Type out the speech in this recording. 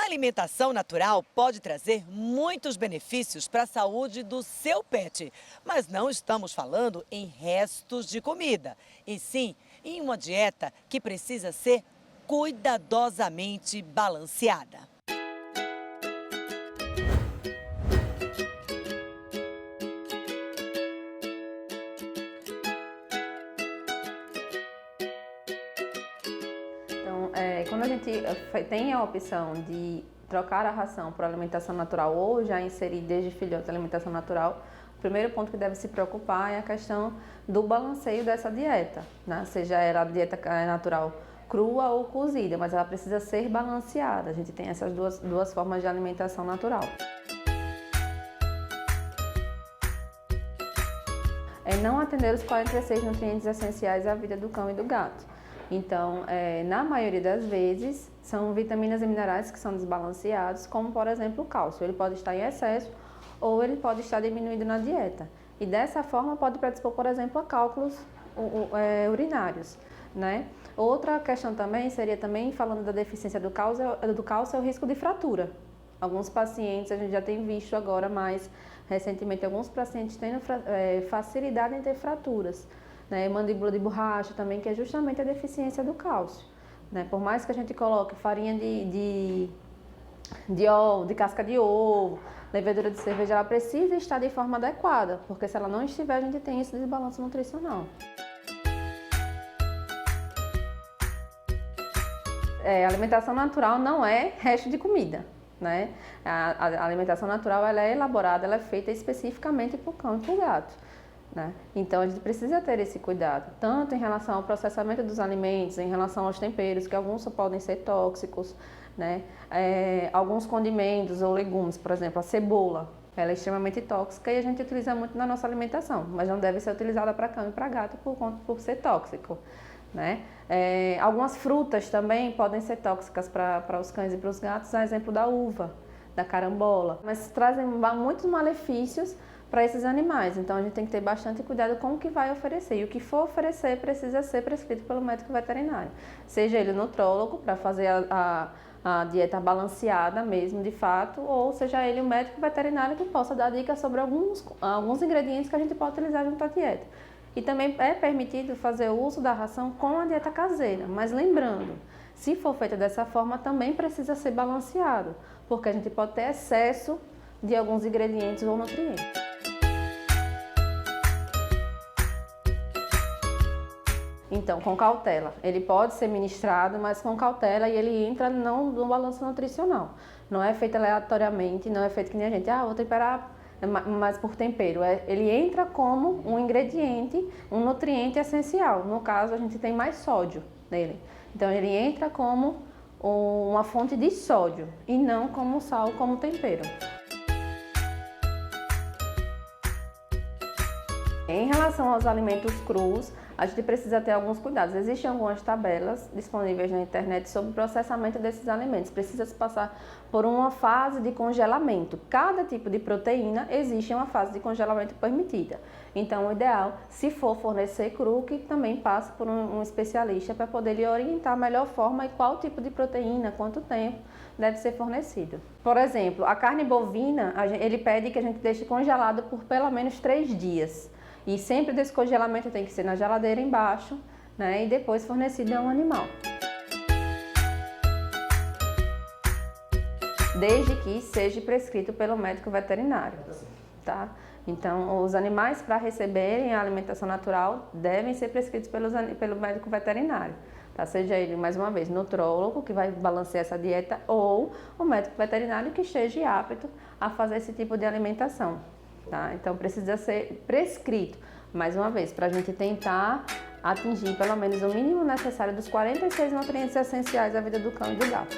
alimentação natural pode trazer muitos benefícios para a saúde do seu pet, mas não estamos falando em restos de comida, e sim em uma dieta que precisa ser cuidadosamente balanceada. Então, quando a gente tem a opção de trocar a ração por alimentação natural ou já inserir desde filhote a alimentação natural, o primeiro ponto que deve se preocupar é a questão do balanceio dessa dieta, né? Seja ela a dieta natural crua ou cozida, mas ela precisa ser balanceada. A gente tem essas duas formas de alimentação natural. Não atender os 46 nutrientes essenciais à vida do cão e do gato. Então, na maioria das vezes, são vitaminas e minerais que são desbalanceados, como por exemplo o cálcio. Ele pode estar em excesso ou ele pode estar diminuído na dieta. E dessa forma pode predispor, por exemplo, a cálculos urinários, né? Outra questão também seria, falando da deficiência do cálcio, é o risco de fratura. Alguns pacientes, a gente já tem visto agora mais recentemente, alguns pacientes tendo facilidade em ter fraturas, né? Mandíbula de borracha também, que é justamente a deficiência do cálcio, né? Por mais que a gente coloque farinha de casca de ovo, levedura de cerveja, ela precisa estar de forma adequada, porque se ela não estiver, a gente tem esse desbalanço nutricional. A alimentação natural não é resto de comida, né? A alimentação natural ela é elaborada, ela é feita especificamente para o cão e para o gato, né? Então a gente precisa ter esse cuidado, tanto em relação ao processamento dos alimentos, em relação aos temperos, que alguns só podem ser tóxicos, né? Alguns condimentos ou legumes, por exemplo, a cebola, ela é extremamente tóxica e a gente utiliza muito na nossa alimentação, mas não deve ser utilizada para cão e para gato por ser tóxico, né? Algumas frutas também podem ser tóxicas para os cães e para os gatos, a exemplo da uva, da carambola, mas trazem muitos malefícios para esses animais, então a gente tem que ter bastante cuidado com o que vai oferecer, e o que for oferecer precisa ser prescrito pelo médico veterinário, seja ele nutrólogo para fazer a dieta balanceada mesmo, de fato, ou seja ele o médico veterinário que possa dar dicas sobre alguns ingredientes que a gente pode utilizar junto à dieta. E também é permitido fazer o uso da ração com a dieta caseira, mas lembrando, se for feita dessa forma, também precisa ser balanceado, porque a gente pode ter excesso de alguns ingredientes ou nutrientes. Então, com cautela. Ele pode ser ministrado, mas com cautela, e ele entra não no balanço nutricional. Não é feito aleatoriamente, não é feito que nem a gente, vou temperar mais por tempero. Ele entra como um ingrediente, um nutriente essencial. No caso, a gente tem mais sódio nele. Então, ele entra como uma fonte de sódio e não como sal, como tempero. Em relação aos alimentos crus, a gente precisa ter alguns cuidados. Existem algumas tabelas disponíveis na internet sobre o processamento desses alimentos. Precisa se passar por uma fase de congelamento. Cada tipo de proteína existe uma fase de congelamento permitida. Então, o ideal, se for fornecer cru, que também passe por um especialista para poder lhe orientar a melhor forma e qual tipo de proteína, quanto tempo deve ser fornecido. Por exemplo, a carne bovina, ele pede que a gente deixe congelado por pelo menos 3 dias. E sempre desse congelamento tem que ser na geladeira embaixo, né? E depois fornecido a um animal. Desde que seja prescrito pelo médico veterinário, tá? Então, os animais para receberem a alimentação natural devem ser prescritos pelo médico veterinário, tá? Seja ele, mais uma vez, nutrólogo, que vai balancear essa dieta, ou o médico veterinário que esteja apto a fazer esse tipo de alimentação. Tá? Então precisa ser prescrito, mais uma vez, para a gente tentar atingir pelo menos o mínimo necessário dos 46 nutrientes essenciais à vida do cão e do gato.